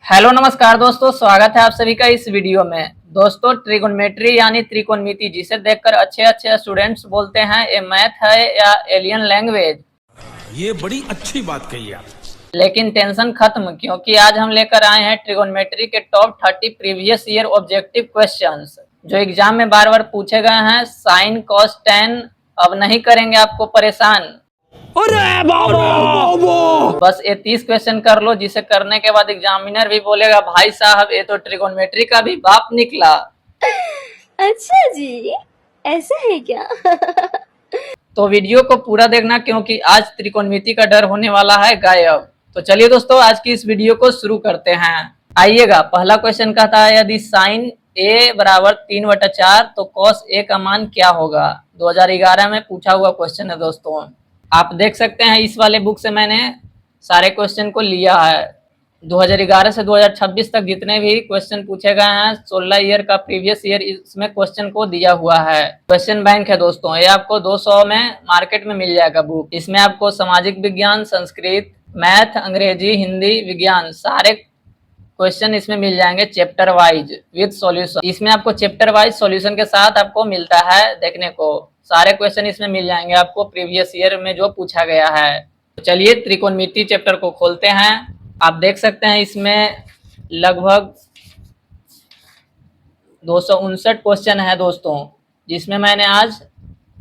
Hello नमस्कार दोस्तों, स्वागत है आप सभी का इस वीडियो में। दोस्तों, ट्रिगोनोमेट्री यानी त्रिकोणमिति जिसे देखकर अच्छे अच्छे स्टूडेंट्स बोलते हैं ये मैथ है या एलियन लैंग्वेज। ये बड़ी अच्छी बात कही आप। लेकिन टेंशन खत्म, क्योंकि आज हम लेकर आए हैं ट्रिगोनोमेट्री के top 30 previous year objective questions जो एग्जाम में बार बार पूछे गए हैं। साइन कॉस टेन अब नहीं करेंगे आपको परेशान। अरे बाबा! बस ये 30 क्वेश्चन कर लो, जिसे करने के बाद एग्जामिनर भी बोलेगा भाई साहब ये तो ट्रिगोनोमेट्री का भी बाप निकला। अच्छा जी, ऐसा है क्या? तो वीडियो को पूरा देखना, क्योंकि आज त्रिकोणमिति का डर होने वाला है गायब। तो चलिए दोस्तों, आज की इस वीडियो को शुरू करते हैं। आइएगा, पहला क्वेश्चन कहता है यदि साइन a बराबर 3/4 तो कॉस a का मान क्या होगा। 2011 में पूछा हुआ क्वेश्चन है दोस्तों। आप देख सकते हैं इस वाले बुक से मैंने सारे क्वेश्चन को लिया है। 2011 से 2026 तक जितने भी क्वेश्चन पूछे गए हैं 16 ईयर का प्रीवियस ईयर इसमें क्वेश्चन को दिया हुआ है। क्वेश्चन बैंक है दोस्तों, ये आपको 200 में मार्केट में मिल जाएगा बुक। इसमें आपको सामाजिक विज्ञान, संस्कृत, मैथ, अंग्रेजी, हिंदी, विज्ञान सारे क्वेश्चन इसमें मिल जाएंगे चैप्टर वाइज विद सॉल्यूशन। इसमें आपको चैप्टर वाइज सॉल्यूशन के साथ आपको मिलता है देखने को। सारे क्वेश्चन इसमें मिल जाएंगे आपको प्रीवियस ईयर में जो पूछा गया है। तो चलिए त्रिकोणमिति चैप्टर को खोलते हैं। आप देख सकते हैं इसमें लगभग 259 क्वेश्चन है दोस्तों, जिसमें मैंने आज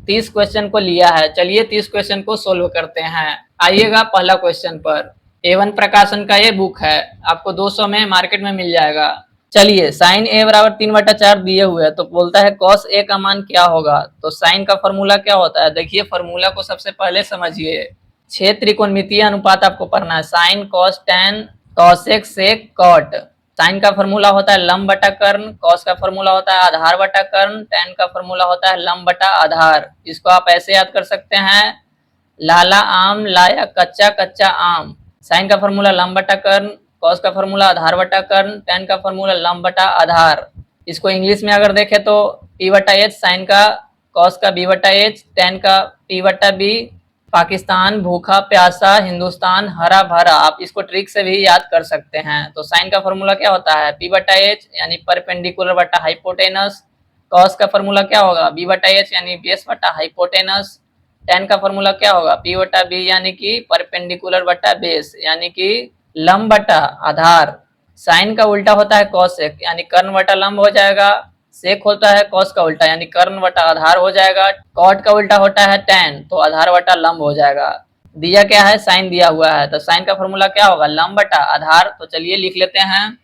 30 क्वेश्चन को लिया है। चलिए 30 क्वेश्चन को सोल्व करते हैं। आइएगा पहला क्वेश्चन पर। A1 प्रकाशन का ये बुक है, आपको 200 में मार्केट में मिल जाएगा। चलिए, साइन a बराबर 3/4 दिए हुए है, तो बोलता है कॉस a का मान क्या होगा। तो साइन का फॉर्मूला क्या होता है, देखिए फॉर्मूला को सबसे पहले समझिए। 6 त्रिकोणमितीय अनुपात आपको पढ़ना है। Sine cos tan cosec sec cot. Sine का फॉर्मूला होता है लंब बटा कर्ण, कॉस का फॉर्मूला होता है आधार बटा कर्ण, टेन का फॉर्मूला होता है लंब बटा आधार। इसको आप ऐसे याद कर सकते हैं, लाला आम लाया कच्चा कच्चा आम। साइन का फॉर्मूला लंब बटा कर्ण, कॉस का फॉर्मूला आधार बटा कर्ण, टेन का फॉर्मूला लंब बटा आधार। इसको इंग्लिश में अगर देखें तो p/h, साइन का कॉस का b/h, टेन का p/b। पाकिस्तान भूखा प्यासा, हिंदुस्तान हरा भरा। आप इसको ट्रिक से भी याद कर सकते हैं। तो साइन का फॉर्मूला क्या होता है p/h यानी परपेंडिकुलर बटा हाइपोटेनस। कॉस का फॉर्मूला क्या होगा b/h यानी बेस बटा हाइपोटेनस। टेन का फॉर्मूला क्या होगा p/b यानी कि परपेंडिकुलर बटा बेस यानी कि लंब बटा आधार। साइन का उल्टा होता है कॉसेक यानी कर्ण बटा लंब हो जाएगा। सेक होता है कॉस का उल्टा यानी कर्ण बटा आधार हो जाएगा। कॉट का उल्टा होता है टेन, तो आधार बटा लंब हो जाएगा। दिया क्या है, साइन दिया हुआ है, तो साइन का फॉर्मूला क्या होगा लंब बटा आधार। तो चलिए लिख लेते हैं,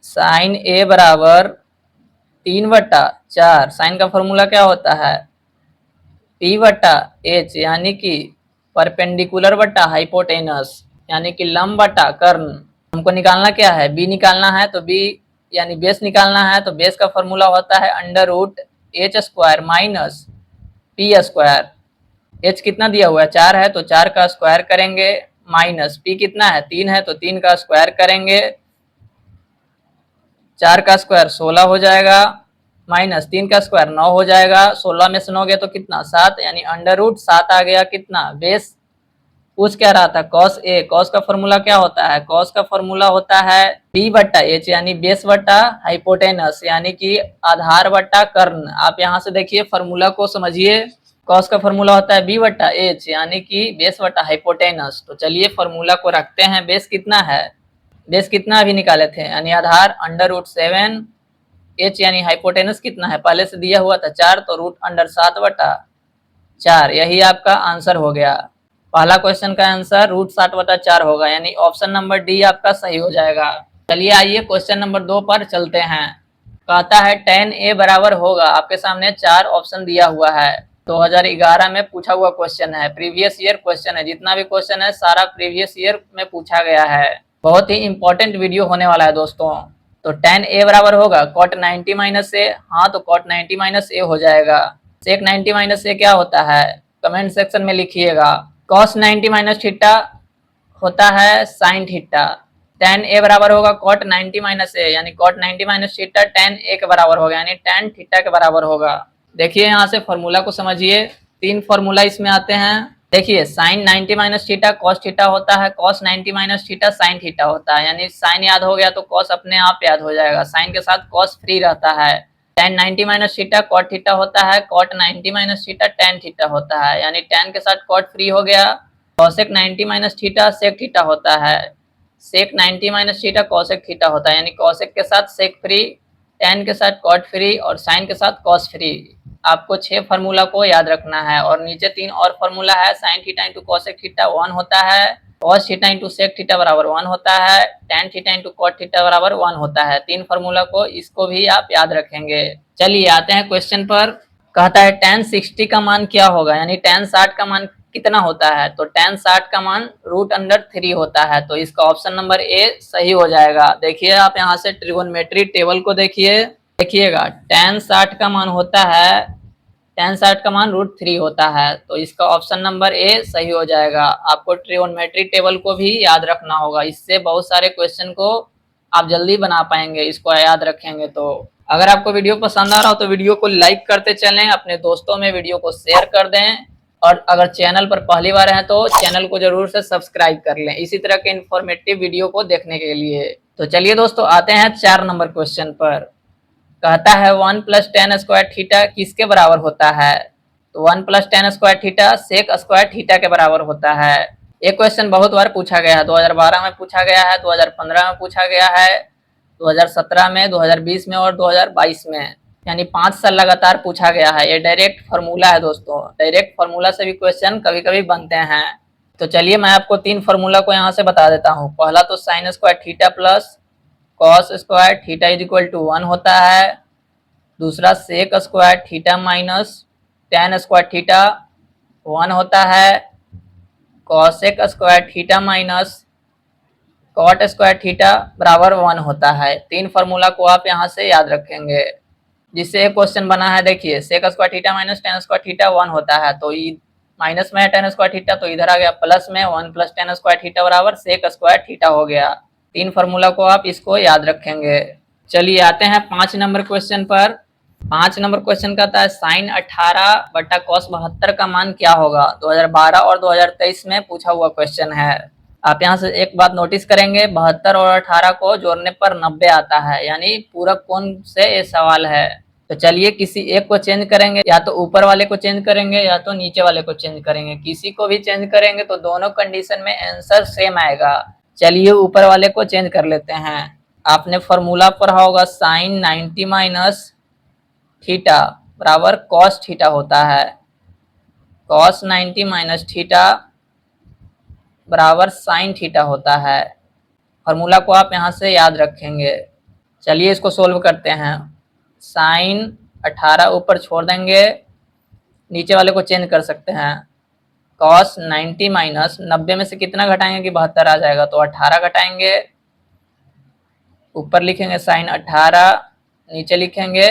साइन a बराबर 3/4। साइन का फॉर्मूला क्या होता है p/h यानी कि परपेंडिकुलर बटा हाइपोटेनस यानी कि लंब बटा कर्ण। हमको निकालना क्या है, b निकालना है, तो b यानी बेस निकालना है। तो बेस का फॉर्मूला होता है √h² माइनस p²। h कितना दिया हुआ है 4 है, तो 4 का स्क्वायर करेंगे, माइनस p कितना है 3 है, तो 3 का स्क्वायर करेंगे। 4 का स्क्वायर 16 हो जाएगा, माइनस 3 का स्क्वायर 9 हो जाएगा। 16 में से 9 गया तो कितना 7, यानी √7 आ गया कितना बेस। पूछ क्या रहा था कॉस a। कॉस का फॉर्मूला क्या होता है, कॉस का फॉर्मूला होता है p/h यानी बेस बटा हाइपोटेनस यानी कि आधार बटा कर्ण। आप यहाँ से देखिए फॉर्मूला को समझिए। कॉस का फॉर्मूला होता है b/h यानी कि बेस बटा हाइपोटेनस। तो चलिए फॉर्मूला को रखते हैं। बेस कितना है, बेस कितना अभी निकाले थे यानी आधार √7, h यानी हाइपोटेनस कितना है पहले से दिया हुआ था 4, तो √7/4। यही आपका आंसर हो गया। पहला क्वेश्चन का आंसर √7/4 होगा, यानी ऑप्शन नंबर डी आपका सही हो जाएगा। चलिए आइए क्वेश्चन नंबर 2 पर चलते हैं। कहता है tan a बराबर होगा, आपके सामने 4 ऑप्शन दिया हुआ है। 2011 में पूछा हुआ क्वेश्चन है, प्रीवियस ईयर क्वेश्चन है। जितना भी क्वेश्चन है सारा प्रीवियस ईयर में पूछा गया है। बहुत ही इंपॉर्टेंट वीडियो होने वाला है दोस्तों। तो tan a बराबर होगा cot 90 - a। हाँ, तो cot 90 - a हो जाएगा। sec 90 - a क्या होता है कमेंट सेक्शन में लिखिएगा। cos 90 - θ होता है sin थीटा। tan a बराबर होगा cot 90 - a यानी cot 90 - θ tan a के बराबर होगा, यानी tan θ के बराबर होगा। देखिए यहाँ से फॉर्मूला को समझिए। 3 फॉर्मूला इसमें आते हैं। देखिए sine 90 minus theta cos theta होता है, cos 90 minus theta sine theta होता है, यानी साइन याद हो गया तो कॉस अपने आप याद हो जाएगा, साइन के साथ कॉस फ्री रहता है। Tan 90 minus theta cot theta होता है, cot 90 minus theta tan theta होता है, यानी टेन के साथ कॉट फ्री हो गया। Cosec 90 minus theta sec theta होता है, sec 90 minus theta cosec theta होता है, यानी कॉसेक के साथ सेक फ्री, टेन के साथ कॉट फ्री और साइन के साथ कॉस फ्री। आपको 6 फार्मूला को याद रखना है और नीचे 3 और फार्मूला है। Sine theta into cosec theta 1 होता है, cos theta into sec theta बराबर 1 होता है, tan theta into cot theta बराबर 1 होता है। 3 फार्मूला को, इसको भी आप याद रखेंगे। चलिए आते हैं क्वेश्चन पर। कहता है tan 60 का मान क्या होगा, यानी tan 60 का मान कितना होता है, तो tan 60 का मान √3 होता है, तो इसका ऑप्शन नंबर ए सही हो जाएगा। देखिए आप यहाँ से ट्रिगोनोमेट्री टेबल को देखिएगा tan 60 का मान होता है, tan 60 का मान √3 होता है, तो इसका ऑप्शन नंबर ए सही हो जाएगा। आपको ट्रिगोनोमेट्री टेबल को भी याद रखना होगा, इससे बहुत सारे क्वेश्चन को आप जल्दी बना पाएंगे, इसको याद रखेंगे तो। अगर आपको वीडियो पसंद आ रहा हो तो वीडियो को लाइक करते चलें, अपने दोस्तों में वीडियो को शेयर कर दें और अगर चैनल पर पहली बार हैं तो चैनल को जरूर से सब्सक्राइब कर लें इसी तरह के इन्फॉर्मेटिव वीडियो को देखने के लिए। तो चलिए दोस्तों आते हैं 4 नंबर क्वेश्चन पर। कहता है 1 + tan स्क्वायर थीटा किसके बराबर होता है, तो 1 + tan square theta sec square theta के बराबर होता है। ये क्वेश्चन बहुत बार पूछा गया है, 2012 में पूछा गया है, 2015 में पूछा गया है, 2017 में, 2020 में और 2022 में, यानी 5 साल लगातार पूछा गया है। ये डायरेक्ट फार्मूला है दोस्तों, डायरेक्ट फार्मूला से भी क्वेश्चन कभी कभी बनते हैं। तो चलिए मैं आपको 3 फार्मूला को यहाँ से बता देता हूँ। पहला तो sine square theta plus cos square theta is equal to 1 होता है। दूसरा sec square theta minus tan square theta 1 होता है। Cosec square theta minus cot square theta बराबर 1 होता है। 3 फार्मूला को आप यहाँ से याद रखेंगे, जिससे एक क्वेश्चन बना है। देखिए sec square theta minus tan square theta 1 होता है, तो माइनस में है टेन स्क्वायर थीटा, तो इधर आ गया प्लस में 1 + टेन स्क्वायर थीटा बराबर सेक स्क्वायर थीटा हो गया। 3 फार्मूला को आप इसको याद रखेंगे। चलिए आते हैं 5 नंबर क्वेश्चन पर। 5 नंबर क्वेश्चन कहता है साइन 18 बटा कॉस 72 का मान क्या होगा। 2012 और 2023 में पूछा हुआ क्वेश्चन है। आप यहाँ से एक बात नोटिस करेंगे, 72 और 18 को जोड़ने पर 90 आता है, यानी पूरक कोण से ये सवाल है। तो चलिए किसी एक को चेंज करेंगे, या तो ऊपर वाले को चेंज करेंगे या तो नीचे वाले को चेंज करेंगे। किसी को भी चेंज करेंगे तो दोनों कंडीशन में आंसर सेम आएगा। चलिए ऊपर वाले को चेंज कर लेते हैं। आपने फॉर्मूला पढ़ा होगा साइन 90 माइनस थीटा बराबर कॉस थीटा होता है। कॉस 90 माइनस थीटा बराबर साइन थीटा होता है। फॉर्मूला को आप यहाँ से याद रखेंगे। चलिए इसको सोल्व करते हैं। साइन 18 ऊपर छोड़ देंगे, नीचे वाले को चेंज कर सकते हैं। कॉस 90 माइनस 90 में से कितना घटाएंगे कि 72 आ जाएगा, तो 18 घटाएंगे। ऊपर लिखेंगे साइन 18, नीचे लिखेंगे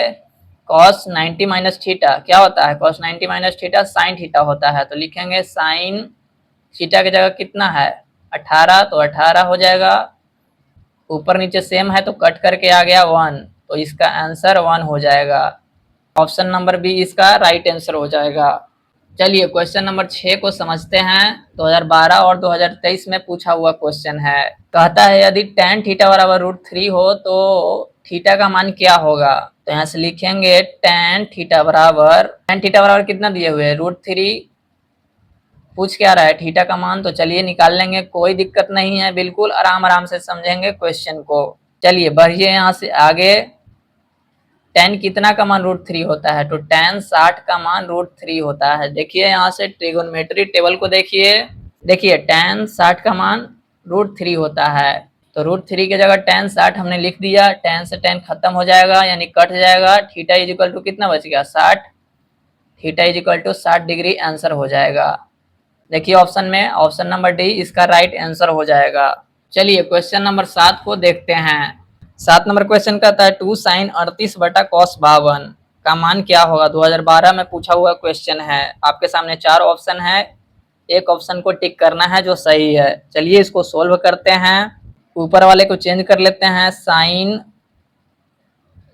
कॉस 90 माइनस थीटा। क्या होता है cos 90 minus theta sine theta होता है, तो लिखेंगे साइन थीटा की जगह कितना है 18, तो 18 हो जाएगा। ऊपर नीचे सेम है तो कट करके आ गया 1, तो इसका आंसर 1 हो जाएगा। ऑप्शन नंबर बी इसका राइट आंसर हो जाएगा। चलिए क्वेश्चन नंबर 6 को समझते हैं। 2012 और 2023 में पूछा हुआ क्वेश्चन है। कहता है यदि tan थीटा बराबर √3 हो तो थीटा का मान क्या होगा। तो यहाँ से लिखेंगे tan थीटा बराबर कितना दिए हुए √3, पूछ क्या रहा है थीटा का मान, तो चलिए निकाल लेंगे, कोई दिक्कत नहीं है, बिल्कुल आराम से समझेंगे क्वेश्चन को। चलिए बढ़िए यहाँ से आगे। tan कितना का मान √3 होता है, तो tan 60 का मान √3 होता है। देखिए यहाँ से ट्रिगोनोमेट्री टेबल को देखिए tan 60 का मान √3 होता है, तो √3 की जगह tan 60 हमने लिख दिया। tan से tan खत्म हो जाएगा, यानी कट जाएगा। थीटा इज इक्वल टू कितना बच गया 60, theta is equal to 60 degree answer हो जाएगा। देखिए ऑप्शन में ऑप्शन नंबर डी इसका राइट आंसर हो जाएगा। चलिए क्वेश्चन नंबर 7 को देखते हैं। 7 नंबर क्वेश्चन कहता है 2 साइन 38 बटा कॉस 52 का मान क्या होगा। 2012 में पूछा हुआ क्वेश्चन है। आपके सामने 4 ऑप्शन है, एक ऑप्शन को टिक करना है जो सही है। चलिए इसको सोल्व करते हैं। ऊपर वाले को चेंज कर लेते हैं। साइन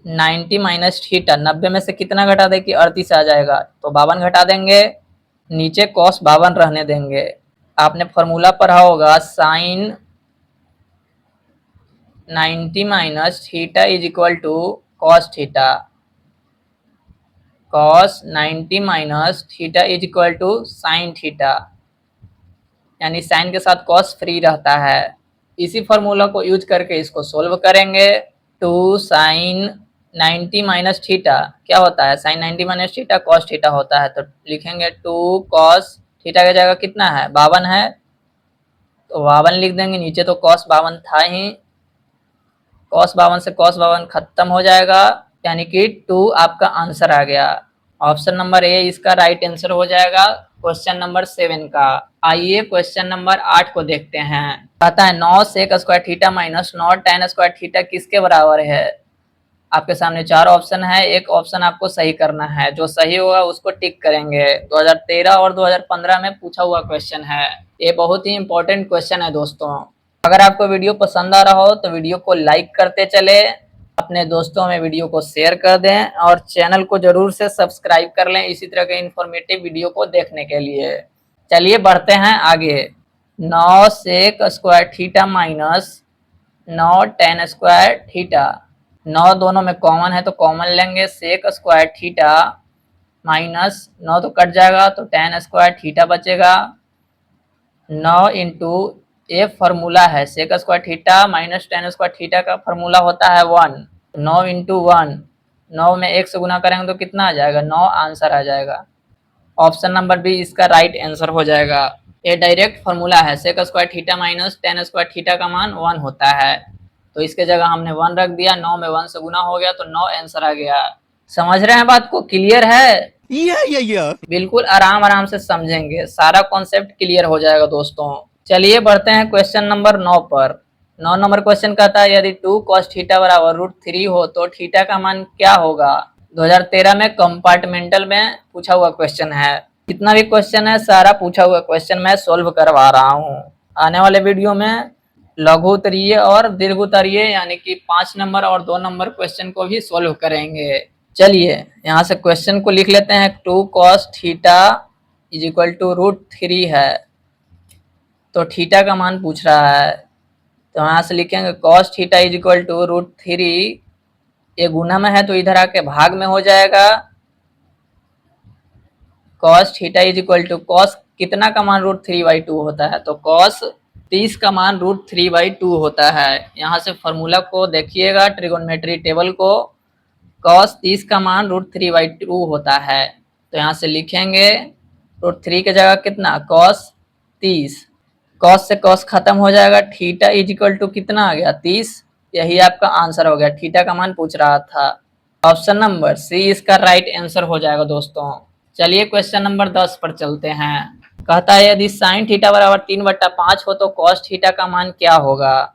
90 माइनस थीटा 90 में से कितना घटा दे कि 38 आ जाएगा, तो 52 घटा देंगे। नीचे cos 52 रहने देंगे। आपने फॉर्मूला पढ़ा होगा sin 90 minus theta is equal to cos theta. cos 90 minus theta is equal to sine theta, यानी साइन के साथ cos फ्री रहता है। इसी फॉर्मूला को यूज करके इसको सोल्व करेंगे। 2 साइन 90 माइनस थीटा क्या होता है, sine 90 minus theta cos theta होता है। तो लिखेंगे 2 cos थीटा की जगह कितना है 52 है, तो 52 लिख देंगे। नीचे तो cos 52 था ही, cos 52 से cos 52 खत्म हो जाएगा, यानी कि 2 आपका आंसर आ गया। ऑप्शन नंबर ए इसका राइट आंसर हो जाएगा क्वेश्चन नंबर 7 का। आइए क्वेश्चन नंबर 8 को देखते हैं। कहता है 9 sec square theta minus 9 tan square theta किसके बराबर है। आपके सामने 4 ऑप्शन है, एक ऑप्शन आपको सही करना है, जो सही होगा उसको टिक करेंगे। 2013 और 2015 में पूछा हुआ क्वेश्चन है, ये बहुत ही इंपॉर्टेंट क्वेश्चन है दोस्तों। अगर आपको वीडियो पसंद आ रहा हो तो वीडियो को लाइक करते चले, अपने दोस्तों में वीडियो को शेयर कर दें और चैनल को जरूर से सब्सक्राइब कर लें इसी तरह के इंफॉर्मेटिव वीडियो को देखने के लिए। चलिए बढ़ते हैं आगे। 9 sec square theta minus 9 tan square theta, 9 दोनों में कॉमन है तो कॉमन लेंगे। सेक स्क्वायर थीटा माइनस 9 तो कट जाएगा तो tan स्क्वायर थीटा बचेगा। 9 इंटू ये फॉर्मूला है sec square theta minus tan square theta का फॉर्मूला होता है 1। 9 इंटू 1, 9 में 1 से गुना करेंगे तो कितना आ जाएगा 9 आंसर आ जाएगा। ऑप्शन नंबर बी इसका राइट आंसर हो जाएगा। ये डायरेक्ट फॉर्मूला है, sec square theta minus tan square theta का मान 1 होता है, तो इसके जगह हमने 1 रख दिया, 9 में 1 से गुना हो गया तो 9 आंसर आ गया। समझ रहे हैं बात को, क्लियर है? बिल्कुल आराम आराम से समझेंगे, सारा कॉन्सेप्ट क्लियर हो जाएगा दोस्तों। चलिए बढ़ते हैं क्वेश्चन नंबर 9 पर। 9 नंबर क्वेश्चन कहता है यदि 2 cos थीटा बराबर √3 हो तो थीटा का मान क्या होगा। 2013 में कंपार्टमेंटल में पूछा हुआ क्वेश्चन है। जितना भी क्वेश्चन है सारा पूछा हुआ क्वेश्चन मैं सोल्व करवा रहा हूँ। आने वाले वीडियो में लघु उत्तरीय और दीर्घ उत्तरीय यानी कि 5 नंबर और 2 नंबर क्वेश्चन को भी सोल्व करेंगे। चलिए यहाँ से क्वेश्चन को लिख लेते हैं। 2 cos theta is equal to √3 है, तो थीटा का मान पूछ रहा है, तो यहाँ से लिखेंगे cos theta is equal to √3। ये गुना में है तो इधर आके भाग में हो जाएगा। cos theta is equal to cos कितना का मान √3/2 होता है, तो cos 30 का मान √3/2 होता है। यहाँ से फॉर्मूला को देखिएगा, ट्रिगोनोमेट्री टेबल को, cos 30 का मान √3/2 होता है, तो यहाँ से लिखेंगे √3 की जगह कितना cos 30, cos से cos खत्म हो जाएगा, थीटा इज इक्वल टू कितना आ गया 30। यही आपका आंसर हो गया, थीटा का मान पूछ रहा था। ऑप्शन नंबर सी इसका राइट आंसर हो जाएगा दोस्तों। चलिए क्वेश्चन नंबर 10 पर चलते हैं। कहता है यदि साइन थीटा बराबर 3/5 हो तो cos थीटा का मान क्या होगा।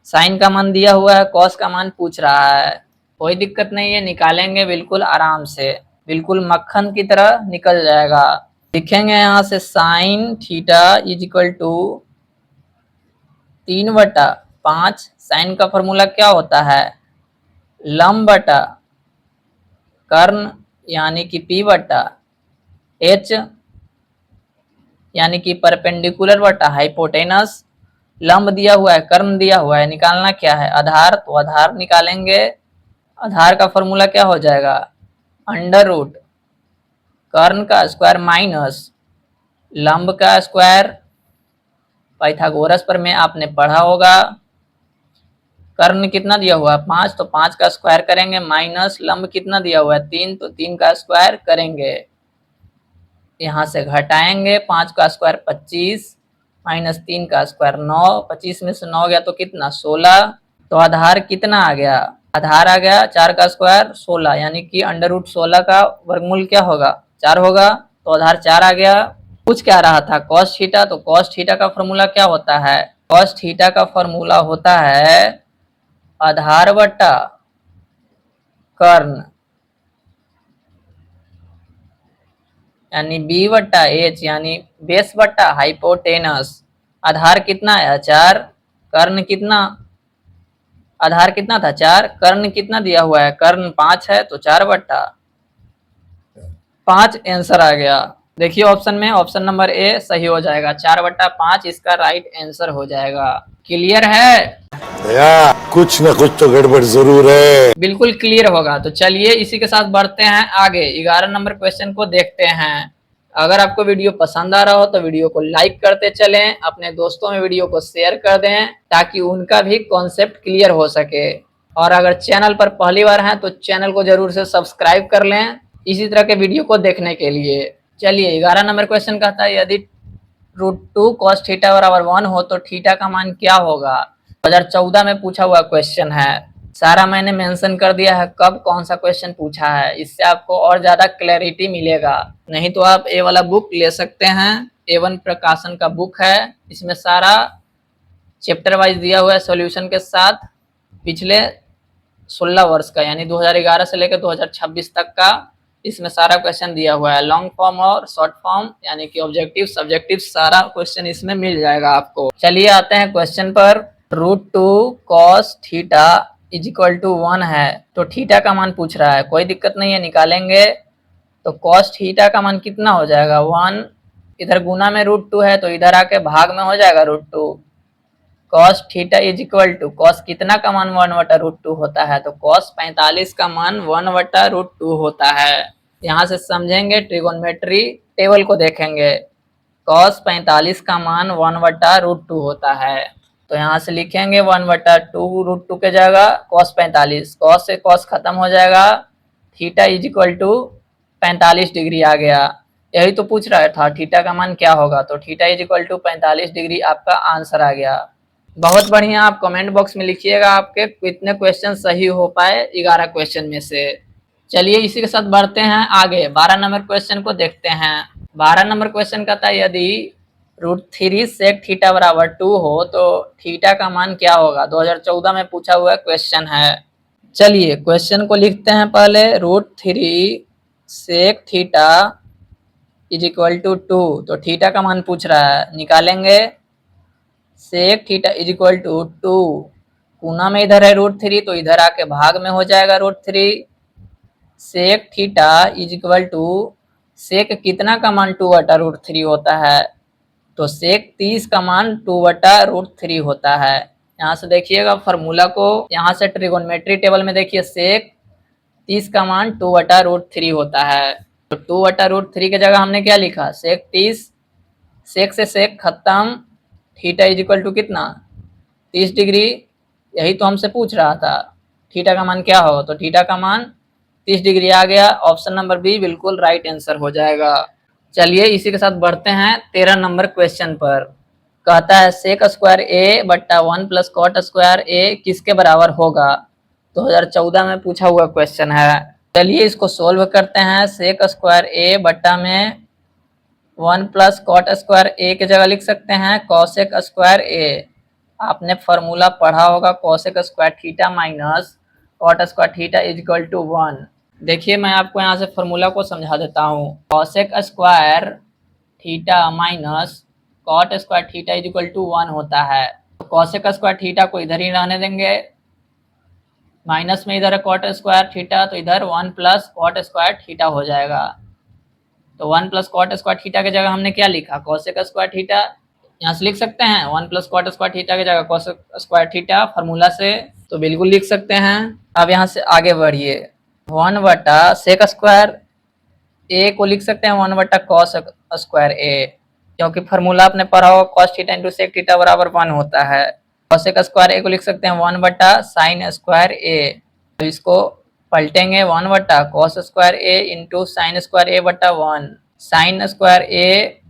साइन का मान दिया हुआ है, cos का मान पूछ रहा है, कोई दिक्कत नहीं है, निकालेंगे बिल्कुल आराम से, बिल्कुल मक्खन की तरह निकल जाएगा। लिखेंगे यहाँ से sine theta is equal to 3/5। Sine का फॉर्मूला क्या होता है, लंब बटा कर्ण यानी कि P बटा H यानी कि परपेंडिकुलर बटा हाइपोटेनस। लंब दिया हुआ है, कर्ण दिया हुआ है, निकालना क्या है आधार, तो आधार निकालेंगे। आधार का फॉर्मूला क्या हो जाएगा, अंडर रूट कर्ण का स्क्वायर माइनस लंब का स्क्वायर। पाइथागोरस पर में आपने पढ़ा होगा। कर्ण कितना दिया हुआ है 5, तो 5 का स्क्वायर करेंगे, माइनस लंब कितना दिया हुआ है 3, तो 3 का स्क्वायर करेंगे। यहाँ से घटाएंगे, 5 का स्क्वायर 25 माइनस 3 का स्क्वायर 9, 25 में से 9 गया तो कितना 16, तो आधार कितना आ गया, आधार आ गया 4 का स्क्वायर 16, यानी कि अंडर रूट 16 का वर्गमूल क्या होगा 4 होगा, तो आधार 4 आ गया। पूछ क्या रहा था cos थीटा, तो cos थीटा का फॉर्मूला क्या होता है, cos थीटा का फॉर्मूला होता है आधार बटा कर्ण यानी B बटा H यानी बेस बटा हाइपोटेनस। आधार कितना है 4, कर्ण कितना, आधार कितना था 4, कर्ण कितना दिया हुआ है, कर्ण 5 है तो 4/5 आंसर आ गया। देखिए ऑप्शन में ऑप्शन नंबर ए सही हो जाएगा, 4/5 इसका राइट आंसर हो जाएगा। क्लियर है? या कुछ न कुछ तो गड़बड़ जरूर है। बिल्कुल क्लियर होगा। तो चलिए इसी के साथ बढ़ते हैं आगे, 11 नंबर क्वेश्चन को देखते हैं। अगर आपको वीडियो पसंद आ रहा हो तो वीडियो को लाइक करते चलें, अपने दोस्तों में वीडियो को शेयर कर दें ताकि उनका भी कॉन्सेप्ट क्लियर हो सके। और अगर चैनल पर पहली बार हैं तो चैनल को जरूर से सब्सक्राइब कर लें इसी तरह के वीडियो को देखने के लिए। चलिए 11 नंबर क्वेश्चन कहता है यदि √2 cos थीटा बराबर 1 हो तो थीटा का मान क्या होगा। 2014 में पूछा हुआ क्वेश्चन है, सारा मैंने मेंशन कर दिया है कब कौन सा क्वेश्चन पूछा है, इससे आपको और ज्यादा क्लैरिटी मिलेगा। नहीं तो आप ए वाला बुक ले सकते हैं, A1 प्रकाशन का बुक है, इसमें सारा चैप्टर वाइज दिया हुआ है सॉल्यूशन के साथ, पिछले 16 वर्ष का यानी 2011 से लेकर 2026 तक का इसमें सारा क्वेश्चन दिया हुआ है, लॉन्ग फॉर्म और शॉर्ट फॉर्म यानी कि ऑब्जेक्टिव सब्जेक्टिव सारा क्वेश्चन इसमें मिल जाएगा आपको। चलिए आते हैं क्वेश्चन पर। √2 cos theta is equal to 1 है तो थीटा का मान पूछ रहा है, कोई दिक्कत नहीं है निकालेंगे। तो cos थीटा का मान कितना हो जाएगा 1, इधर गुना में √2 है तो इधर आके भाग में हो जाएगा √2। cos theta is equal to cos कितना का मान 1/√2 होता है, तो cos 45 का मान 1/√2 होता है। यहाँ से समझेंगे, ट्रिगोनोमेट्री टेबल को देखेंगे, cos 45 का मान 1/√2 होता है। तो यहाँ से लिखेंगे 1/2√2 के जगह cos 45, cos से cos खत्म हो जाएगा, theta is equal to 45 degree आ गया। यही तो पूछ रहा था थीटा का मान क्या होगा, तो theta is equal to 45 degree आपका आंसर आ गया। बहुत बढ़िया, आप कमेंट बॉक्स में लिखिएगा आपके कितने क्वेश्चन सही हो पाए 11 क्वेश्चन में से। चलिए इसी के साथ बढ़ते हैं आगे, 12 नंबर क्वेश्चन को देखते हैं। 12 नंबर क्वेश्चन कहता है यदि √3 sec थीटा बराबर 2 हो तो थीटा का मान क्या होगा। 2014 में पूछा हुआ क्वेश्चन है। चलिए क्वेश्चन को लिखते हैं पहले, √3 sec theta is equal to 2, तो थीटा का मान पूछ रहा है, निकालेंगे। Sec theta is equal to 2, गुना में इधर है √3 तो इधर आके भाग में हो जाएगा √3। Sec theta is equal to, sec कितना का मान 2/√3 होता है, तो सेक 30 का मान 2/√3 होता है। यहाँ से देखिएगा फॉर्मूला को, यहाँ से ट्रिगोनोमेट्री टेबल में देखिए सेक 30 का मान 2/√3 होता है। तो 2/√3 की जगह हमने क्या लिखा, सेक 30, सेक से सेक खत्म, थीटा इज इक्वल टू कितना 30 डिग्री, यही तो हमसे पूछ रहा था थीटा का मान क्या हो, तो थीटा का मान 30 डिग्री आ गया। ऑप्शन नंबर बी बिल्कुल राइट आंसर हो जाएगा। चलिए इसी के साथ बढ़ते हैं 13 नंबर क्वेश्चन पर। कहता है सेक स्क्वायर ए बट्टा 1 प्लस कॉट स्क्वायर ए किसके बराबर होगा। 2014 में पूछा हुआ क्वेश्चन है। चलिए इसको सोल्व करते हैं। सेक स्क्वायर ए बट्टा में 1 प्लस कॉट स्क्वायर ए की जगह लिख सकते हैं कॉसेक स्क्वायर ए। आपने फॉर्मूला पढ़ा होगा cosec square theta minus cot square theta is equal to 1। देखिए मैं आपको यहाँ से फॉर्मूला को समझा देता हूँ। Cosec square theta minus cot square theta is equal to 1 होता है। तो कॉसेक स्क्वायर थीटा को इधर ही रहने देंगे, माइनस में इधर है कॉट स्क्वायर थीटा तो इधर 1 प्लस कॉट स्क्वायर थीटा हो जाएगा। तो 1 प्लस कॉट स्क्वायर थीटा की जगह हमने क्या लिखा, कॉसेक स्क्वायर थीटा। यहाँ से लिख सकते हैं 1 प्लस कॉट स्क्वायर थीटा की जगह कॉसेक स्क्वायर थीटा फार्मूला से, तो बिल्कुल लिख सकते हैं। अब यहाँ से आगे बढ़िए, 1 बटा सेक स्क्वायर ए को लिख सकते हैं 1 बटा कॉस स्क्वायर ए, क्योंकि फार्मूला आपने पढ़ा होगा cos theta into sec theta बराबर 1 होता है। कॉसेक स्क्वायर ए को लिख सकते हैं 1 बटा साइन स्क्वायर ए। तो इसको पलटेंगे, 1 बटा cos square A into sine square A बटा 1। साइन स्क्वायर ए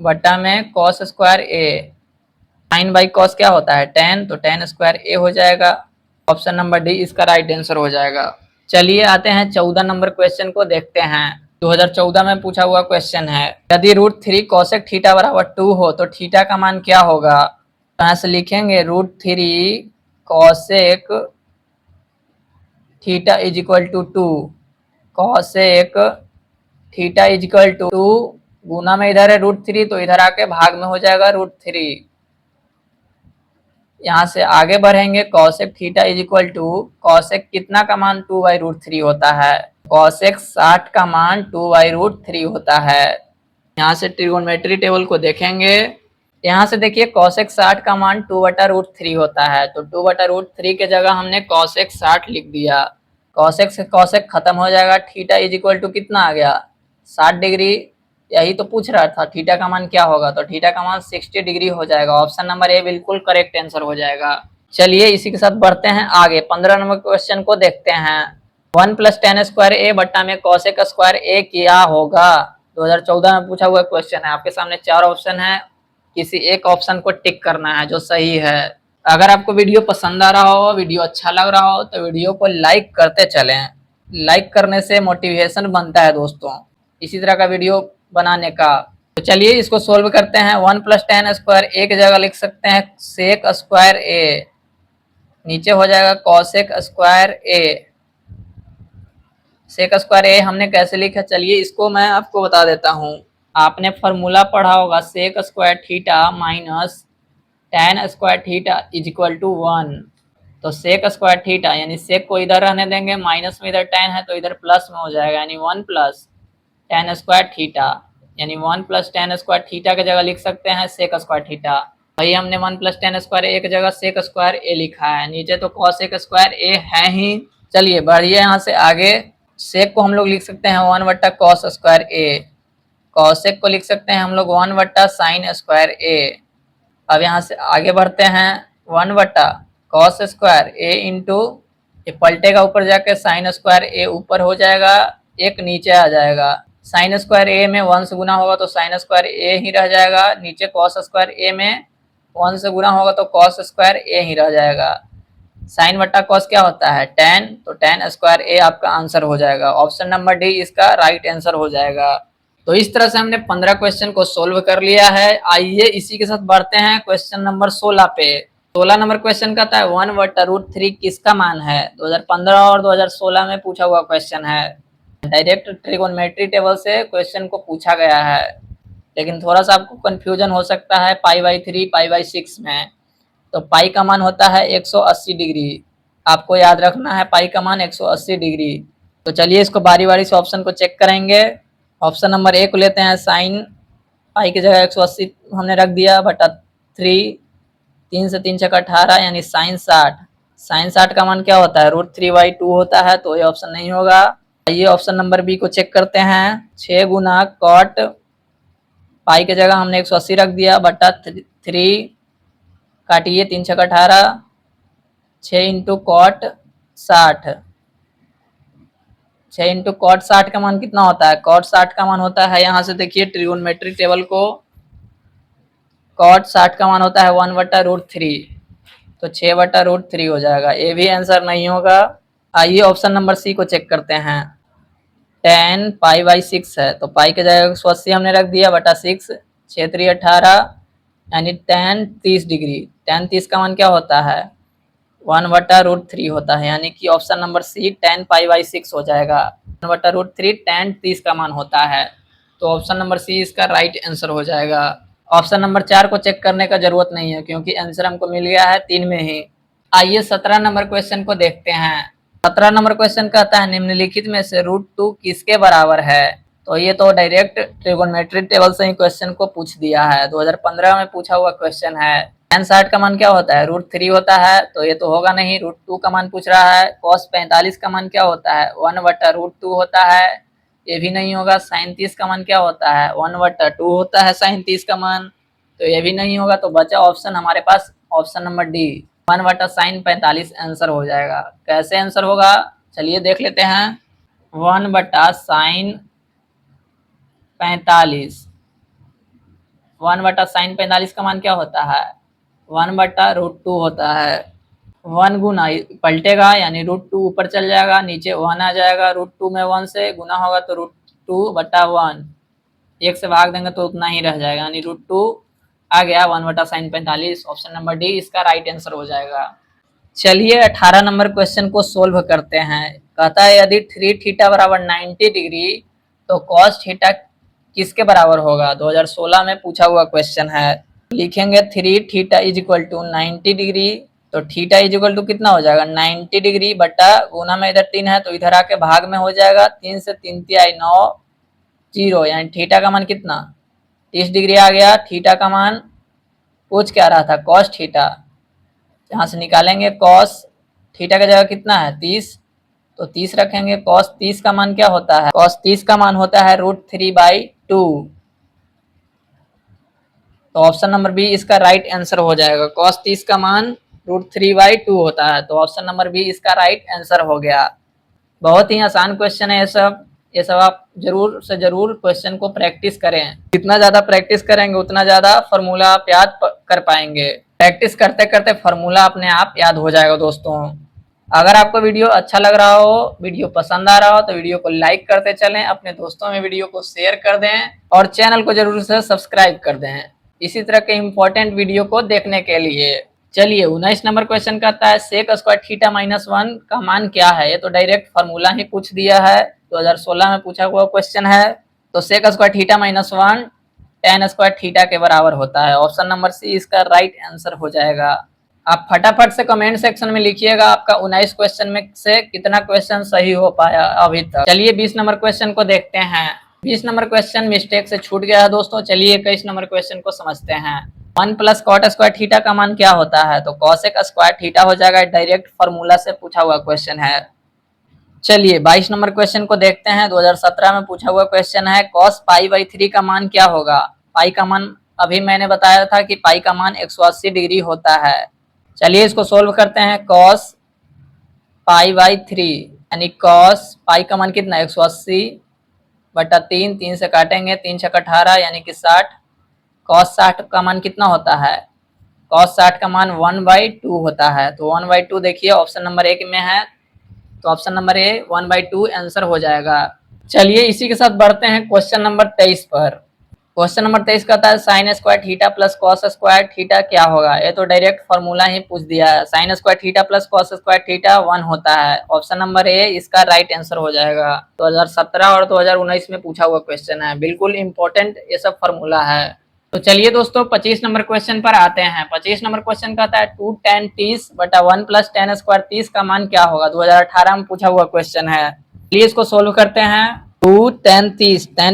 बटा में cos square A, sine by cos क्या होता है tan, तो tan स्क्वायर ए हो जाएगा। ऑप्शन नंबर डी इसका राइट आंसर हो जाएगा। चलिए आते हैं 14 नंबर क्वेश्चन को देखते हैं। 2014 में पूछा हुआ क्वेश्चन है, यदि √3 कॉसेक थीटा बराबर 2 हो तो थीटा का मान क्या होगा। यहाँ से लिखेंगे √3 cosec theta is equal to 2, cosec theta is equal to 2, गुना में इधर है √3 तो इधर आके भाग में हो जाएगा √3। यहाँ से आगे बढ़ेंगे, cosec theta is equal to cosec कितना का मान 2/√3 होता है, कॉसेक 60 का मान 2/√3 होता है। यहाँ से ट्रिगोनोमेट्री टेबल को देखेंगे, यहाँ से देखिए कॉसेक 60 का मान 2/√3 होता है, तो 2/√3 के जगह हमने कॉसेक 60 लिख दिया। कॉसेक से कॉसेक खत्म हो जाएगा, थीटा इज इक्वल टू कितना आ गया 60 डिग्री। यही तो पूछ रहा था थीटा का मान क्या होगा, तो थीटा का मान 60 डिग्री हो जाएगा। ऑप्शन नंबर ए बिल्कुल करेक्ट आंसर हो जाएगा। चलिए इसी के साथ बढ़ते हैं आगे, 15 नंबर क्वेश्चन को देखते हैं। 1 + tan स्क्वायर ए बट्टा में कॉसेक स्क्वायर ए क्या होगा, 2014 में पूछा हुआ क्वेश्चन है। आपके सामने 4 ऑप्शन है, किसी एक ऑप्शन को टिक करना है जो सही है। अगर आपको वीडियो पसंद आ रहा हो, वीडियो अच्छा लग रहा हो, तो वीडियो को लाइक करते चलें। लाइक करने से मोटिवेशन बनता है दोस्तों इसी तरह का वीडियो बनाने का। तो चलिए इसको सोल्व करते हैं। 1 + tan स्क्वायर ए की जगह लिख सकते हैं सेक स्क्वायर ए, नीचे हो जाएगा कॉसेक स्क्वायर ए। सेक स्क्वायर ए हमने कैसे लिखा, चलिए इसको मैं आपको बता देता हूँ। आपने फॉर्मूला पढ़ा होगा sec square theta minus tan square theta is equal to 1। तो सेक स्क्वायर थीटा यानी सेक को इधर रहने देंगे, माइनस में इधर tan है तो इधर प्लस में हो जाएगा, यानी 1 + tan स्क्वायर थीटा, यानी 1 + tan स्क्वायर थीटा की जगह लिख सकते हैं सेक स्क्वायर थीटा। वही हमने 1 + tan स्क्वायर ए की जगह सेक स्क्वायर ए लिखा है, नीचे तो कॉसेक स्क्वायर ए है ही। चलिए बढ़िए यहाँ से आगे, सेक को हम लोग लिख सकते हैं 1/cos स्क्वायर ए, कॉसेक को लिख सकते हैं हम लोग 1/sin स्क्वायर ए। अब यहाँ से आगे बढ़ते हैं, 1/cos स्क्वायर ए इंटू ये पलटेगा ऊपर जाके साइन स्क्वायर ए ऊपर हो जाएगा, एक नीचे आ जाएगा। साइन स्क्वायर ए में 1 से गुना होगा तो साइन स्क्वायर ए ही रह जाएगा, नीचे कॉस स्क्वायर ए में 1 से गुना होगा तो कॉस स्क्वायर ए ही रह जाएगा। साइन बट्टा कॉस क्या होता है tan, तो tan स्क्वायर ए आपका आंसर हो जाएगा। ऑप्शन नंबर डी इसका राइट आंसर हो जाएगा। तो इस तरह से हमने 15 क्वेश्चन को सोल्व कर लिया है। आइए इसी के साथ बढ़ते हैं क्वेश्चन नंबर 16 पे। 16 नंबर क्वेश्चन कहता है 1/√3 किसका मान है, 2015 और 2016 में पूछा हुआ क्वेश्चन है। डायरेक्ट ट्रिगोनोमेट्री टेबल से क्वेश्चन को पूछा गया है, लेकिन थोड़ा सा आपको कंफ्यूजन हो सकता है π/3 π/6 में। तो पाई का मान होता है 180 डिग्री, आपको याद रखना है पाई का मान 180 डिग्री। तो चलिए इसको बारी बारी से ऑप्शन को चेक करेंगे। ऑप्शन नंबर ए को लेते हैं, साइन पाई की जगह 180 हमने रख दिया बटा 3, 3 से 3 × 18 यानी साइन 60। साइन 60 का मान क्या होता है √3/2 होता है, तो ये ऑप्शन नहीं होगा। आइए ऑप्शन नंबर बी को चेक करते हैं, 6 गुना कॉट पाई की जगह हमने 180 रख दिया बटा 3, काटिए 3 × 18, 6 इंटू कॉट 60, 6 इंटू कॉट 60 का मान कितना होता है, कॉट 60 का मान होता है, यहाँ से देखिए ट्रिगोनोमेट्रिक टेबल को, कॉट 60 का मान होता है 1/√3, तो 6/√3 हो जाएगा, ये भी आंसर नहीं होगा। आइए ऑप्शन नंबर सी को चेक करते हैं, tan π/6 है, तो पाई की जगह 180 हमने रख दिया बटा 6, 6 × 3 = 18 यानी tan 30 डिग्री। tan 30 का मान क्या होता है 1/√3 होता है, यानी कि ऑप्शन नंबर सी tan π/6 हो जाएगा। 1/√3 tan 30 का मान होता है, तो ऑप्शन नंबर सी इसका राइट आंसर हो जाएगा। ऑप्शन नंबर 4 को चेक करने का जरूरत नहीं है क्योंकि आंसर हमको मिल गया है 3 में ही। आइए 17 नंबर क्वेश्चन को देखते हैं। 17 नंबर क्वेश्चन कहता है निम्नलिखित में से √2 किसके बराबर है। तो ये तो डायरेक्ट ट्रिगोनोमेट्रिक टेबल से ही क्वेश्चन को पूछ दिया है, 2015 में पूछा हुआ क्वेश्चन है। tan 60 का मान क्या होता है √3 होता है, तो ये तो होगा नहीं, √2 का मान पूछ रहा है। cos 45 का मान क्या होता है 1/√2 होता है, ये भी नहीं होगा। sin 30 का मान क्या होता है 1/2 होता है sin 30 का मान, तो ये भी नहीं होगा। तो बचा ऑप्शन हमारे पास option number D 1/sin 45 answer हो जाएगा। कैसे आंसर होगा चलिए देख लेते हैं। 1/sin 45, 1/sin 45 का मान क्या होता है 1/√2 होता है। 1 गुना पलटेगा यानी √2 ऊपर चल जाएगा, नीचे 1 आ जाएगा, √2 में 1 से गुना होगा तो √2/1, 1 से भाग देंगे तो उतना ही रह जाएगा, यानी √2 आ गया 1/sin 45। ऑप्शन नंबर डी इसका राइट आंसर हो जाएगा। चलिए 18 नंबर क्वेश्चन को सोल्व करते हैं। कहता है यदि 3θ = 90 डिग्री तो cos θ किसके बराबर होगा, 2016 में पूछा हुआ क्वेश्चन है। लिखेंगे 3 theta is equal to 90 degree. तो थीटा इज इक्वल टू कितना हो जाएगा 90 डिग्री बटा गुना में इधर 3 है तो इधर आके भाग में हो जाएगा। 3 से 3 तिहाई 9 0 यानी थीटा का मान कितना 30 डिग्री आ गया। थीटा का मान पूछ क्या रहा था कॉस थीटा, यहाँ से निकालेंगे कॉस थीटा का जगह कितना है 30 तो 30 रखेंगे। कॉस 30 का मान क्या होता है कॉस 30 का मान होता है √3/2। तो ऑप्शन नंबर बी इसका राइट आंसर हो जाएगा। cos 30 का मान √3/2 होता है तो ऑप्शन नंबर बी इसका राइट आंसर हो गया। बहुत ही आसान क्वेश्चन है ये सब आप जरूर से जरूर क्वेश्चन को प्रैक्टिस करें। जितना ज्यादा प्रैक्टिस करेंगे उतना ज्यादा फार्मूला आप याद कर पाएंगे। प्रैक्टिस करते करते फार्मूला अपने आप याद हो जाएगा दोस्तों। अगर आपको वीडियो अच्छा लग रहा हो, वीडियो पसंद आ रहा हो तो वीडियो को लाइक करते चलें, अपने दोस्तों में वीडियो को शेयर कर दें और चैनल को जरूर से सब्सक्राइब कर दें इसी तरह के इंपॉर्टेंट वीडियो को देखने के लिए। चलिए 19 नंबर क्वेश्चन कहता है सेक स्क्वायर थीटा -1 का मान क्या है। ये तो डायरेक्ट फार्मूला ही पूछ दिया है, 2016 में पूछा हुआ क्वेश्चन है। तो sec square theta -1 tan square theta के बराबर होता है। ऑप्शन नंबर सी इसका राइट आंसर हो जाएगा। आप फटाफट से कमेंट सेक्शन में लिखिएगा आपका 19 क्वेश्चन में से कितना क्वेश्चन सही हो पाया अभी तक। चलिए 20 नंबर क्वेश्चन को देखते हैं। 20 नंबर क्वेश्चन मिस्टेक से छूट गया है दोस्तों। चलिए 21 नंबर क्वेश्चन को समझते हैं। 1 + cot स्क्वायर थीटा का मान क्या होता है। तो cosec स्क्वायर थीटा हो जाएगा, डायरेक्ट फार्मूला से पूछा हुआ क्वेश्चन है। चलिए 22 नंबर क्वेश्चन को देखते हैं। 2017 में पूछा हुआ क्वेश्चन है cos π/3 का मान क्या होगा। पाई का मान अभी मैंने बताया था कि पाई का मान 180 डिग्री होता है। चलिए इसको सोल्व करते हैं। cos π/3 यानी cos पाई का मान कितना 180 बटा 3, 3 से काटेंगे 3 × 18 यानी कि 60। cos 60 का मान कितना होता है cos 60 का मान 1/2 होता है। तो 1/2 देखिए ऑप्शन नंबर 1 में है तो ऑप्शन नंबर ए 1/2 आंसर हो जाएगा। चलिए इसी के साथ बढ़ते हैं क्वेश्चन नंबर 23 पर। क्वेश्चन नंबर 23 कहता है sin square theta plus cos square theta क्या होगा। ये तो डायरेक्ट फार्मूला ही पूछ दिया है। sin square theta plus cos square theta 1 होता है। ऑप्शन नंबर ए इसका राइट आंसर हो जाएगा। 2017 और 2019 में पूछा हुआ क्वेश्चन है, बिल्कुल इंपॉर्टेंट ये सब फार्मूला है। तो चलिए दोस्तों 25 नंबर क्वेश्चन पर आते हैं। 25 नंबर क्वेश्चन कहता है 2 tan 30 बटा 1 + tan स्क्वायर 30 का मान क्या होगा। 2018 में पूछा हुआ क्वेश्चन है। चलिए इसको सोल्व करते हैं। 2 tan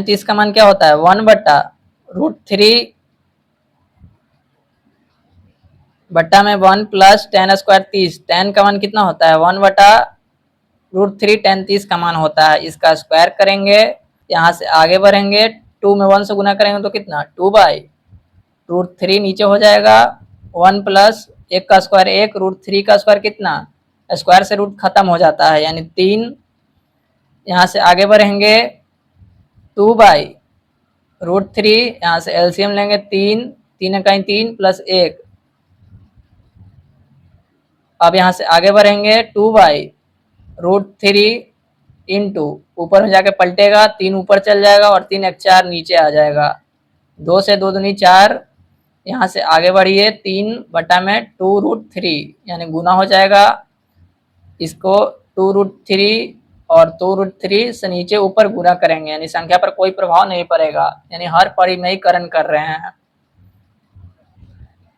30 का मान क्या होता है 1 बटा √3 बट्टा में 1 + tan स्क्वायर 30। tan का मान कितना होता है 1 बटा √3 tan 30 का मान होता है। इसका स्क्वायर करेंगे, यहाँ से आगे बढ़ेंगे 2 में 1 से गुना करेंगे तो कितना 2/√3 नीचे हो जाएगा। 1 + 1 का स्क्वायर 1 √3 का स्क्वायर कितना स्क्वायर से रूट खत्म हो जाता है यानी 3। यहाँ से आगे बढ़ेंगे 2/√3 यहाँ से एलसीएम लेंगे 3 3 का 3 + 1। अब यहाँ से आगे बढ़ेंगे 2/√3 इंटू ऊपर में जाके पलटेगा 3 ऊपर चल जाएगा और 3 × 4 नीचे आ जाएगा। 2 से 2 दूनी 4। यहाँ से आगे बढ़िए 3 बटा में 2√3 यानी गुना हो जाएगा। इसको 2√3 और 2√3 से नीचे ऊपर गुना करेंगे यानी संख्या पर कोई प्रभाव नहीं पड़ेगा, यानी हर परिमेयीकरण कर रहे हैं।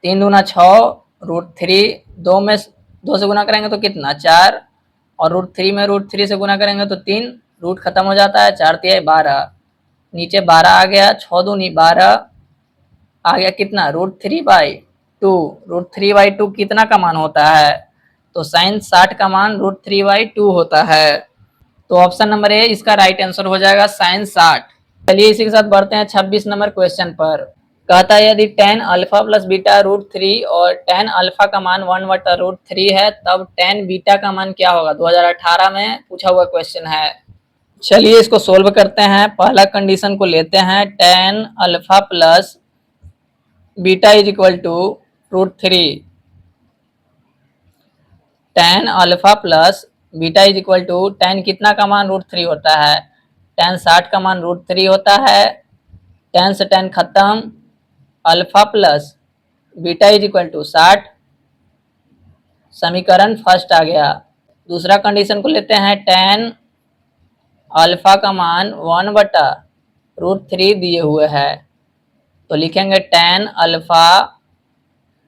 3 दूना 6 √3 2 से गुना करेंगे तो कितना 4 और √3 में √3 से गुना करेंगे तो 3 रूट खत्म हो जाता है 4 × 12 नीचे 12 आ गया 6 दूनी 12 आ गया कितना √3/2। √3/2 कितना का मान होता है तो sin 60 का मान √3/2 होता है। तो ऑप्शन नंबर ए इसका राइट आंसर हो जाएगा sin 60। चलिए इसी के साथ बढ़ते हैं 26 नंबर क्वेश्चन पर। कहता है यदि tan अल्फा प्लस बीटा √3 और tan अल्फा का मान 1/√3 है तब tan बीटा का मान क्या होगा। 2018 में पूछा हुआ क्वेश्चन है। चलिए इसको सोल्व करते हैं। पहला कंडीशन को लेते हैं tan alpha plus beta is equal to √3। tan alpha plus beta is equal to tan कितना का मान √3 होता है tan 60 का मान √3 होता है। tan से tan खत्म, alpha plus beta is equal to 60। समीकरण फर्स्ट आ गया। दूसरा कंडीशन को लेते हैं tan अल्फा का मान 1/√3 दिए हुए है। तो लिखेंगे tan alpha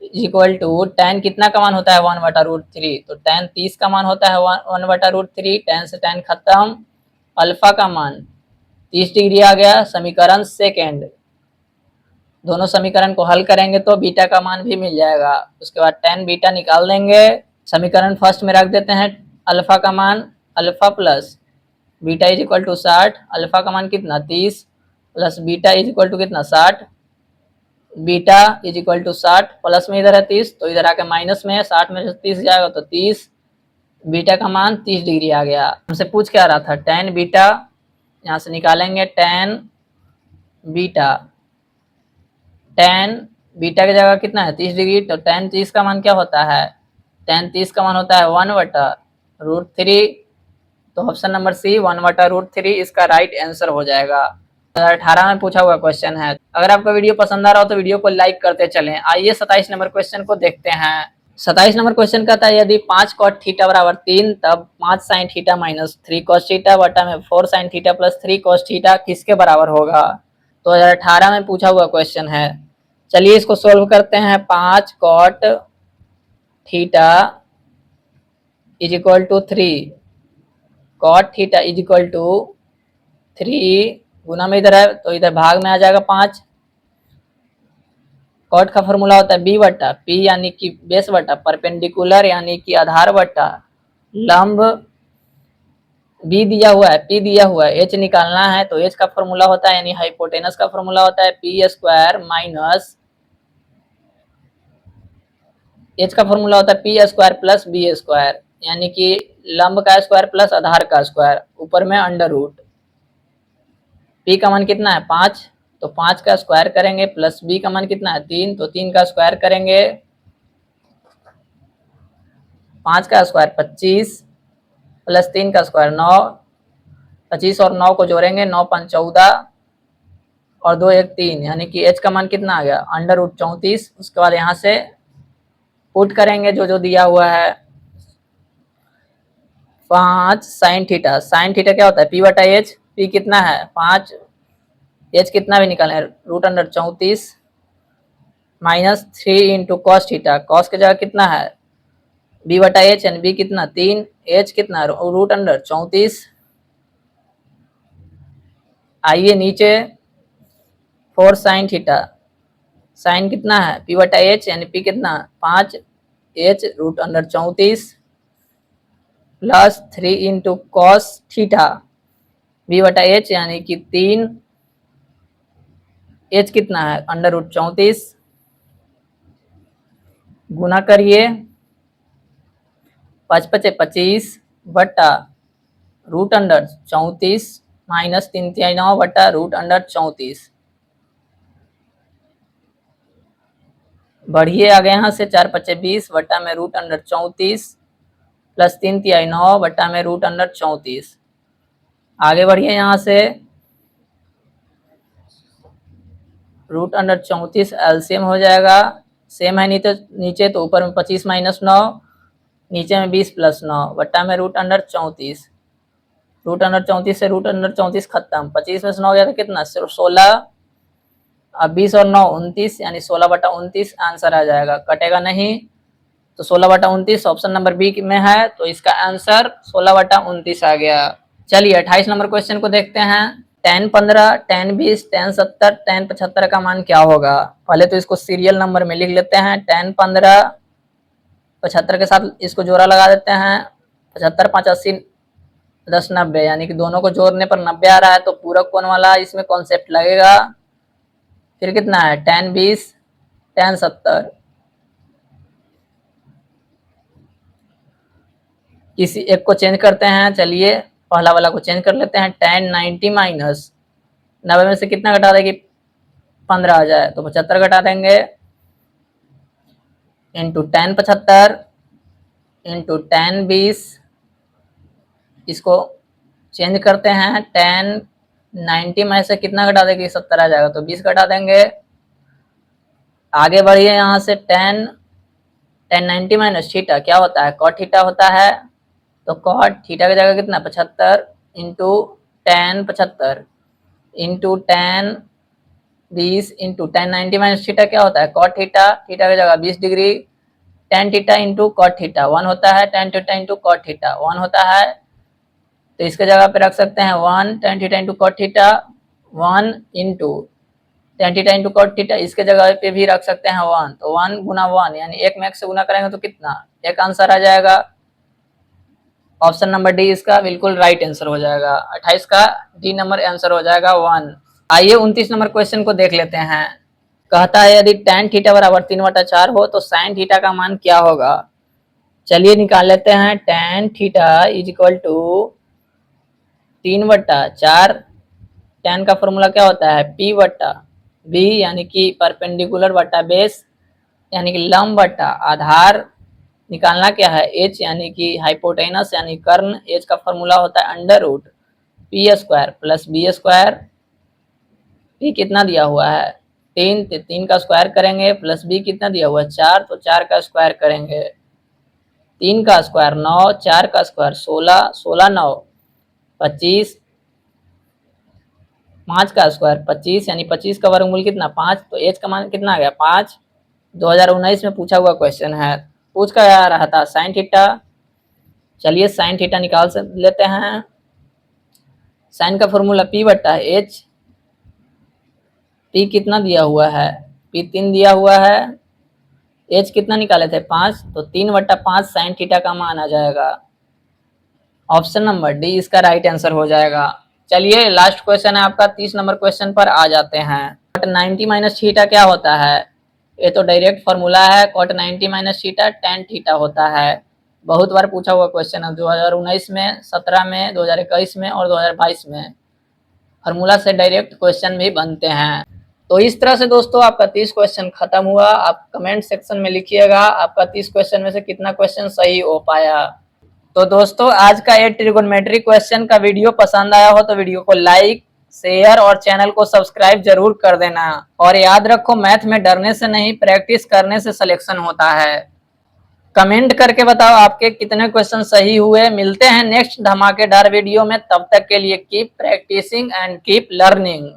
equal to tan कितना का मान होता है 1/√3, तो tan 30 का मान होता है 1/√3, tan से tan खत्म, अल्फा का मान 30 डिग्री आ गया। समीकरण सेकेंड, दोनों समीकरण को हल करेंगे तो बीटा का मान भी मिल जाएगा। उसके बाद tan बीटा निकाल देंगे। समीकरण फर्स्ट में रख देते हैं अल्फा का मान, alpha plus beta is equal to 60, alpha का मान कितना 30 plus beta is equal to कितना 60, beta is equal to 60, plus में इधर है 30 तो इधर आके माइनस में है, 60 में से 30 जाएगा तो 30, बीटा का मान 30 डिग्री आ गया। हमसे पूछ क्या रहा था tan बीटा, यहाँ से निकालेंगे tan बीटा, tan बीटा की जगह कितना है 30 डिग्री, तो tan 30 का मान क्या होता है, tan 30 का मान होता है 1/√3, तो ऑप्शन नंबर सी 1/√3 इसका राइट आंसर हो जाएगा। 2018 में पूछा हुआ क्वेश्चन है। अगर आपका वीडियो पसंद आ रहा हो तो वीडियो को लाइक करते चलें। आइए 27 नंबर क्वेश्चन को देखते हैं। 27 नंबर क्वेश्चन कहता है यदि 5 cot थीटा बराबर 3 तब 5 sin theta minus 3 cos theta बटा में 4 sin theta plus 3 cos theta किसके बराबर होगा। 2018 में पूछा हुआ क्वेश्चन है। चलिए इसको सोल्व करते हैं। 5 cot theta is equal to 3, cot theta is equal to 3, गुना में इधर है तो इधर भाग में आ जाएगा 5। कॉट का फॉर्मूला होता है बी बटा पी यानी कि बेस बटा परपेंडिकुलर यानी कि आधार बटा लंब, बी दिया हुआ है पी दिया हुआ है, एच निकालना है तो एच का फॉर्मूला होता है यानी हाइपोटेनस का फॉर्मूला होता है पी स्क्वायर माइनस, एच का फॉर्मूला होता है P square plus B square यानी कि लंब का स्क्वायर प्लस आधार का स्क्वायर, ऊपर में अंडर रूट। पी का मान कितना है 5, तो 5 का स्क्वायर करेंगे प्लस बी का मान कितना है 3, तो 3 का स्क्वायर करेंगे, 5 का स्क्वायर 25 प्लस 3 का स्क्वायर 9, 25 और 9 को जोड़ेंगे 9 5 14 और 2 1 3 यानी कि एच का मान कितना आ गया √34। उसके बाद यहाँ से पुट करेंगे जो जो दिया हुआ है। 5 sin थीटा, sin थीटा क्या होता है पी बटा एच, पी कितना है 5, एच कितना भी निकालें √34 minus 3 into cos theta, cos की जगह कितना है बी बटा एच एंड बी कितना 3, एच कितना √34। आइए नीचे 4 sin थीटा, साइन कितना है पी बटा एच यानी पी कितना 5, H √34 plus 3 into cos theta B बटा एच यानी कि 3, एच कितना है √34, गुना करिए 5 5 25 बटा √34 माइनस 3 3 9 बटा √34। बढ़िए आगे यहाँ से 4 5 20 बटा में √34 प्लस 3 3 9 बटा में √34। आगे बढ़िए यहाँ से √34 एलसीएम हो जाएगा, सेम है नीचे तो ऊपर में 25 माइनस 9 नीचे में 20 प्लस 9 बटा में √34, √34 से √34 खत्म, 25 में से 9 गया तो कितना 16, अब 20 और 9 29 यानी 16 बटा 29 आंसर आ जाएगा, कटेगा नहीं तो 16 बटा 29 ऑप्शन नंबर बी में है तो इसका आंसर 16 बटा 29 आ गया। चलिए 28 नंबर क्वेश्चन को देखते हैं। tan 15, tan 20, tan 70, tan 75 का मान क्या होगा। पहले तो इसको सीरियल नंबर में लिख लेते हैं। tan 15 75 के साथ इसको जोड़ा लगा देते हैं, 75 5 80 10 90 यानी कि दोनों को जोड़ने पर 90 आ रहा है तो पूरक कोण वाला इसमें कॉन्सेप्ट लगेगा। फिर कितना है tan 20, tan 70, किसी एक को चेंज करते हैं। चलिए पहला वाला को चेंज कर लेते हैं। tan 90 माइनस 90 में से कितना घटा देगी 15 आ जाए तो 75 घटा देंगे इंटू tan 75 इंटू tan 20, इसको चेंज करते हैं। tan 90 में से कितना घटा देगी 70 आ जाएगा तो 20 घटा देंगे। आगे बढ़िए यहाँ से tan 90 माइनस थीटा क्या होता है cot थीटा होता है तो cot थीटा की जगह कितना 75 into tan 75 into tan 20 into tan 90 minus theta क्या होता है कॉट थीटा, थीटा की जगह 20 degree, tan theta into cot theta 1 होता है, tan theta into cot theta 1 होता है, तो इसके जगह पे रख सकते हैं 1 tan theta into cot theta 1 into tan theta into cot theta, इसके जगह पे भी रख सकते हैं 1, तो 1 गुना 1 यानी एक में एक से गुना करेंगे तो कितना, एक आंसर आ जाएगा। ऑप्शन नंबर डी इसका बिल्कुल राइट आंसर हो जाएगा। 28 का डी नंबर आंसर हो जाएगा 1। आइए 29 नंबर क्वेश्चन को देख लेते हैं। कहता है यदि tan थीटा बराबर 3/4 हो तो sin थीटा का मान क्या होगा। चलिए निकाल लेते हैं। tan theta is equal to 3/4, tan का फॉर्मूला क्या होता है p बट्टा b यानी कि परपेंडिकुलर बट्टा बेस यानी कि लंब बट्टा आधार, निकालना क्या है h यानी कि हाइपोटेनस यानी कर्ण, h का फॉर्मूला होता है under root P square plus B square, p कितना दिया हुआ है 3, तो 3 का स्क्वायर करेंगे प्लस b कितना दिया हुआ है 4, तो 4 का स्क्वायर करेंगे, 3 का स्क्वायर 9, 4 का स्क्वायर 16, 16 9 25, 5 का स्क्वायर 25 यानी 25 का वर्गमूल कितना 5, तो h का मान कितना आ गया 5। 2019 में पूछा हुआ क्वेश्चन है। पूछ कर आ रहा था साइन थीटा। चलिए साइन थीटा निकाल लेते हैं। साइन का फॉर्मूला p बट्टा h, p कितना दिया हुआ है p 3 दिया हुआ है, h कितना निकाले थे 5, तो 3/5 साइन थीटा का मान आ जाएगा। ऑप्शन नंबर डी इसका राइट आंसर हो जाएगा। चलिए लास्ट क्वेश्चन है आपका 30 नंबर क्वेश्चन पर आ जाते हैं। कॉट 90 माइनस थीटा क्या होता है, ये तो डायरेक्ट फॉर्मूला है, cot 90 minus theta tan theta होता है। बहुत बार पूछा हुआ क्वेश्चन है 2019 में, 17 में, 2021 में और 2022 में। फार्मूला से डायरेक्ट क्वेश्चन भी बनते हैं। तो इस तरह से दोस्तों आपका 30 क्वेश्चन खत्म हुआ। आप कमेंट सेक्शन में लिखिएगा आपका 30 क्वेश्चन में से कितना क्वेश्चन सही हो पाया। तो दोस्तों आज का ये ट्रिगोनोमेट्री क्वेश्चन का वीडियो पसंद आया हो तो वीडियो को लाइक शेयर और चैनल को सब्सक्राइब जरूर कर देना। और याद रखो मैथ में डरने से नहीं प्रैक्टिस करने से सिलेक्शन होता है। कमेंट करके बताओ आपके कितने क्वेश्चन सही हुए। मिलते हैं नेक्स्ट धमाकेदार वीडियो में, तब तक के लिए keep practicing and keep learning.